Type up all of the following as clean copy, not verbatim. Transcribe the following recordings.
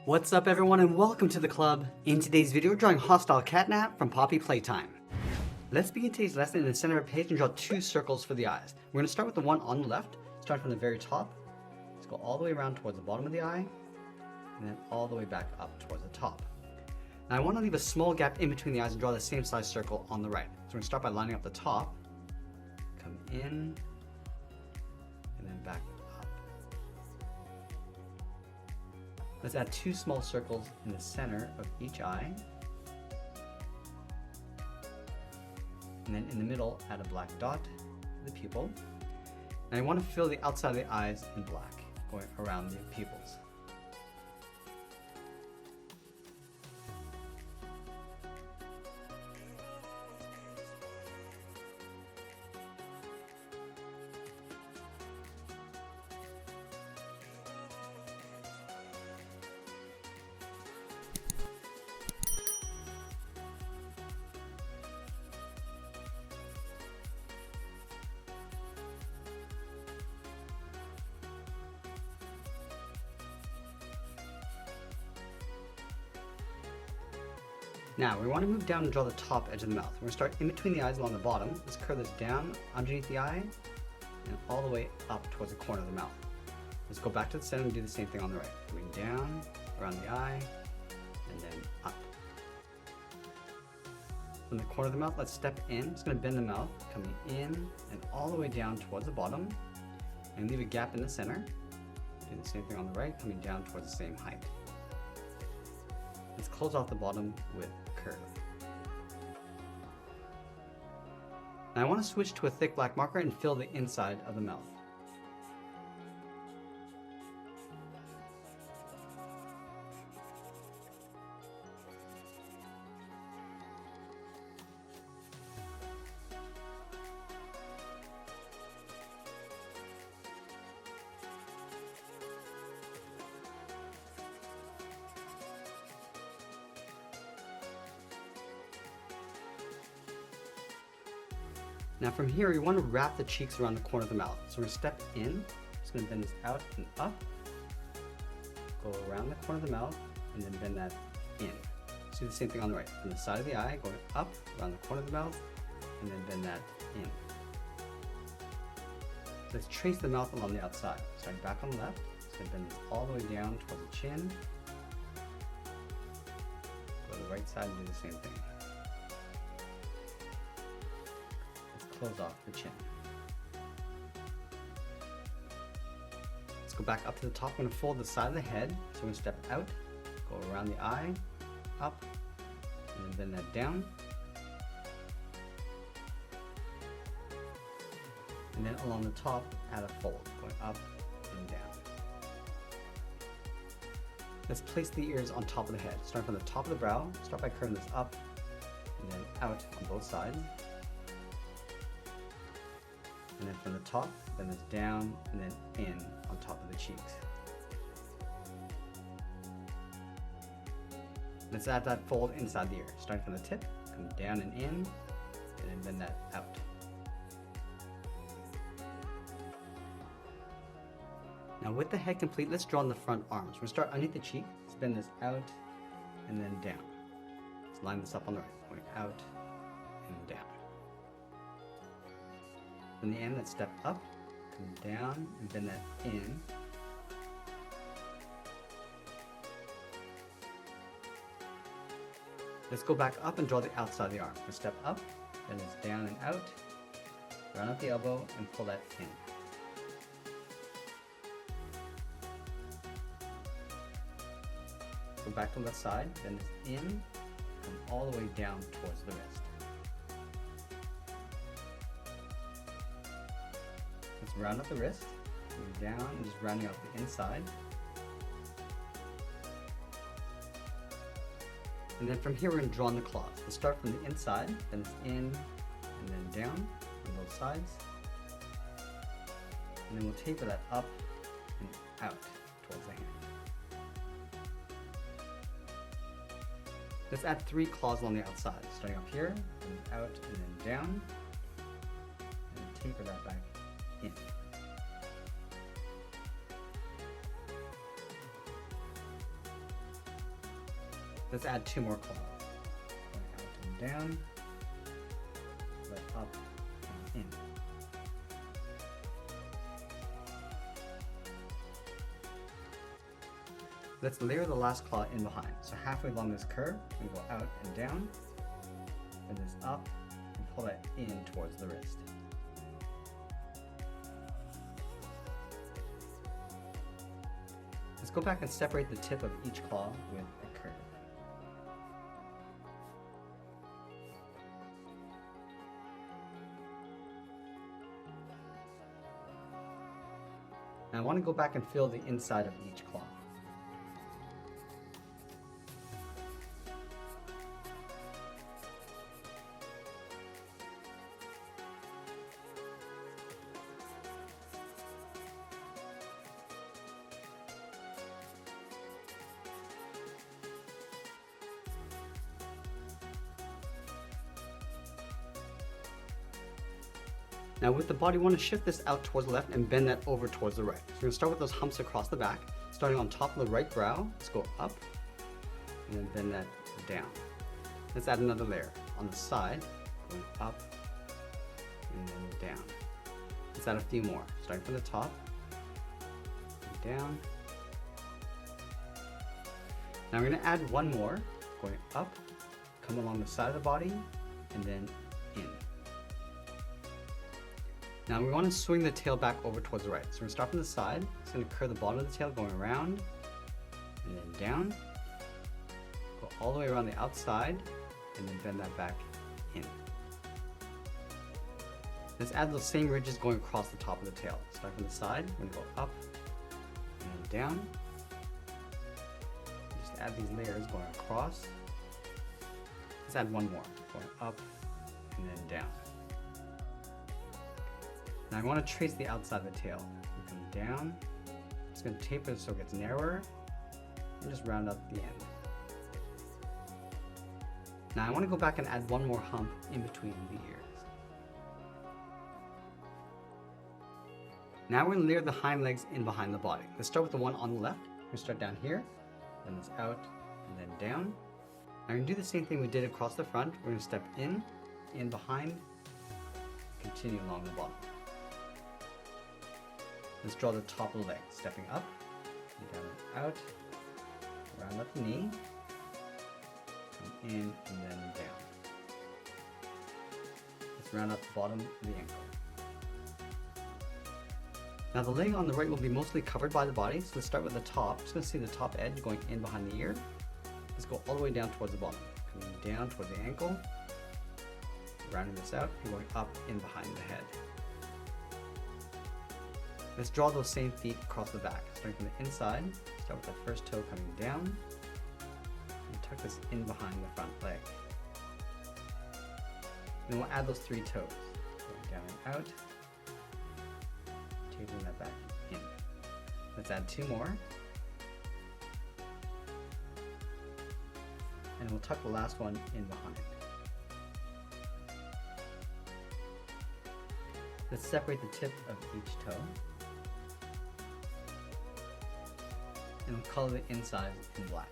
What's up everyone and welcome to the club. In today's video we're drawing Hostile CatNap from Poppy Playtime. Let's begin today's lesson in the center of the page and draw two circles for the eyes. We're going to start with the one on the left, start from the very top. Let's go all the way around towards the bottom of the eye and then all the way back up towards the top. Now I want to leave a small gap in between the eyes and draw the same size circle on the right. So we're going to start by lining up the top, come in and then back up. Let's add two small circles in the center of each eye. And then in the middle, add a black dot to the pupil. And I want to fill the outside of the eyes in black, going around the pupils. Now we want to move down and draw the top edge of the mouth. We're going to start in between the eyes along the bottom. Let's curve this down underneath the eye and all the way up towards the corner of the mouth. Let's go back to the center and do the same thing on the right. Going down, around the eye, and then up. From the corner of the mouth, let's step in. It's going to bend the mouth, coming in and all the way down towards the bottom. And leave a gap in the center. Do the same thing on the right, coming down towards the same height. Let's close off the bottom with a curve. Now I want to switch to a thick black marker and fill the inside of the mouth. Now from here, we want to wrap the cheeks around the corner of the mouth. So we're going to step in, just going to bend this out and up, go around the corner of the mouth, and then bend that in. So do the same thing on the right. From the side of the eye, going up, around the corner of the mouth, and then bend that in. Let's trace the mouth along the outside. Starting back on the left, just going to bend this all the way down towards the chin. Go to the right side and do the same thing. Close off the chin. Let's go back up to the top. I'm going to fold the side of the head. So we're going to step out, go around the eye, up, and then bend that down. And then along the top, add a fold, going up and down. Let's place the ears on top of the head. Start from the top of the brow, start by curving this up, and then out on both sides. And then from the top, bend this down and then in on top of the cheeks. Let's add that fold inside the ear. Starting from the tip, come down and in, and then bend that out. Now with the head complete, let's draw on the front arms. We're going to start underneath the cheek, let's bend this out and then down. Let's line this up on the right, going out and down. From the end, let's step up, come down, and bend that in. Let's go back up and draw the outside of the arm. We'll step up, bend this down and out, round up the elbow, and pull that in. Go back to the left side, bend this in, come all the way down towards the wrist. Let's round up the wrist, move down, and just rounding out the inside. And then from here we're going to draw on the claws. We'll start from the inside, then it's in, and then down on both sides. And then we'll taper that up and out towards the hand. Let's add 3 claws along the outside, starting up here, and out, and then down, and taper that back in. Let's add 2 more claws. Out and down, right up and in. Let's layer the last claw in behind. So halfway along this curve, we go out and down, and this up, and pull that in towards the wrist. Let's go back and separate the tip of each claw with a curve. Now I want to go back and fill the inside of each claw. Now with the body, we want to shift this out towards the left and bend that over towards the right. So we're going to start with those humps across the back, starting on top of the right brow. Let's go up and then bend that down. Let's add another layer on the side, going up and then down. Let's add a few more, starting from the top, and down. Now we're going to add one more, going up, come along the side of the body, and then in. Now we want to swing the tail back over towards the right. So we're going to start from the side. It's going to curve the bottom of the tail going around and then down. Go all the way around the outside and then bend that back in. Let's add those same ridges going across the top of the tail. Start from the side, we're going to go up and then down. Just add these layers going across. Let's add one more, going up and then down. Now I want to trace the outside of the tail. We come down, it's going to taper so it gets narrower, and just round up the end. Now I want to go back and add one more hump in between the ears. Now we're going to layer the hind legs in behind the body. Let's start with the one on the left. We're going to start down here, then this out, and then down. Now we're going to do the same thing we did across the front. We're going to step in behind, continue along the bottom. Let's draw the top of the leg, stepping up, down and out, round up the knee, and in and then down. Let's round up the bottom of the ankle. Now the leg on the right will be mostly covered by the body, so let's start with the top. Just going to see the top edge going in behind the ear. Let's go all the way down towards the bottom, coming down towards the ankle, rounding this out, and going up in behind the head. Let's draw those same feet across the back, starting from the inside. Start with the first toe coming down, and tuck this in behind the front leg. Then we'll add those 3 toes, going down and out, tapering that back in. Let's add 2 more, and we'll tuck the last one in behind. Let's separate the tip of each toe, and we'll color the inside in black.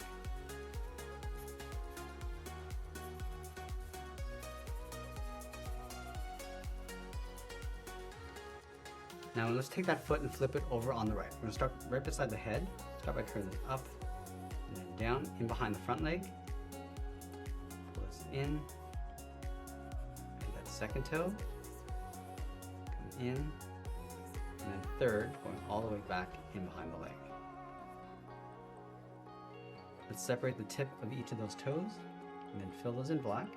Now let's take that foot and flip it over on the right. We're going to start right beside the head, start by curling it up and then down in behind the front leg. Pull this in, and that second toe, come in, and then third, going all the way back in behind the leg. Let's separate the tip of each of those toes and then fill those in black.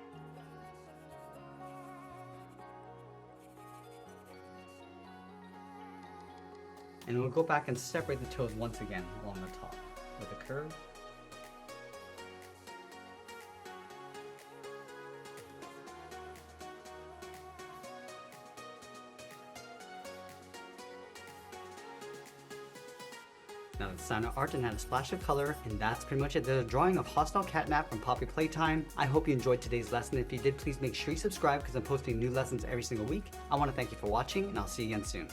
And we'll go back and separate the toes once again along the top with a curve. Now let's sign our art and add a splash of color, and that's pretty much it. There's a drawing of Hostile CatNap from Poppy Playtime. I hope you enjoyed today's lesson. If you did, please make sure you subscribe because I'm posting new lessons every single week. I want to thank you for watching, and I'll see you again soon.